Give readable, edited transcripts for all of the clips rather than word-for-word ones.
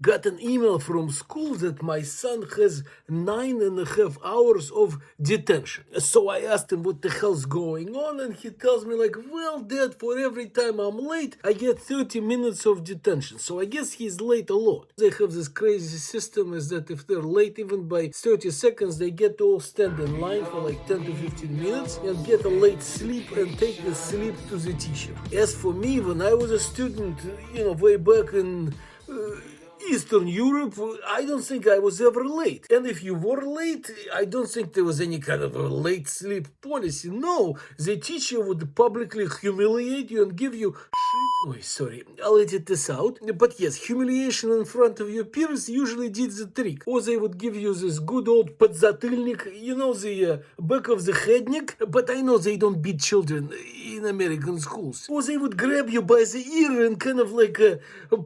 got an email from school that my son has 9.5 hours of detention. So I asked him what the hell's going on, and he tells me like, well, Dad, for every time I'm late, I get 30 minutes of detention. So I guess he's late a lot. They have this crazy system is that if they're late even by 30 seconds, they get to all stand in line for like 10 to 15 minutes and get a late sleep and take the sleep to the teacher. As for me, when I was a student, way back in Eastern Europe, I don't think I was ever late. And if you were late, I don't think there was any kind of a late sleep policy. No, the teacher would publicly humiliate you and give you shit. Oh, sorry, I'll edit this out. But yes, humiliation in front of your peers usually did the trick. Or they would give you this good old подзатыльник, the back of the headnik. But I know they don't beat children in American schools. Or they would grab you by the ear and kind of like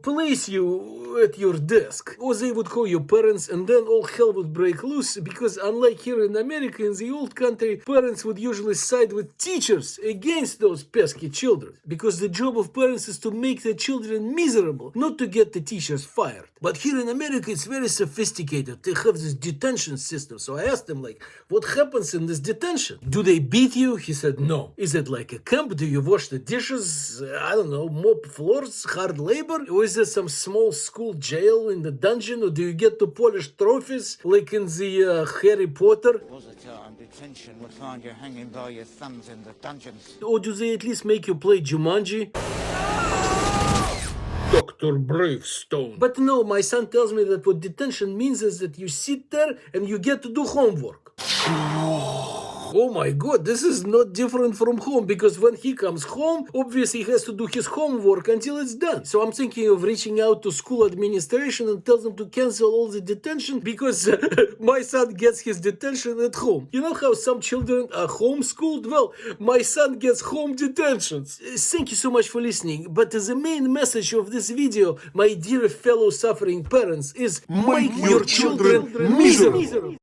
place you at your desk. Or they would call your parents, and then all hell would break loose, because unlike here in America, in the old country, parents would usually side with teachers against those pesky children, because the job of parents is to make the children miserable, not to get the teachers fired. But here in America, it's very sophisticated. They have this detention system. So I asked him, like, what happens in this detention? Do they beat you? He said, no. Is it like a camp? Do you wash the dishes? I don't know, mop floors, hard labor? Or is there some small school jail in the dungeon? Or do you get to polish trophies like in the Harry Potter? On detention would find you hanging by your thumbs in the dungeons. Or do they at least make you play Jumanji? Dr. Bravestone. But no, my son tells me that what detention means is that you sit there and you get to do homework. Oh my God, this is not different from home, because when he comes home, obviously he has to do his homework until it's done. So I'm thinking of reaching out to school administration and tell them to cancel all the detention, because my son gets his detention at home. You know how some children are homeschooled? Well, my son gets home detentions. Thank you so much for listening. But the main message of this video, my dear fellow suffering parents, is make your children miserable.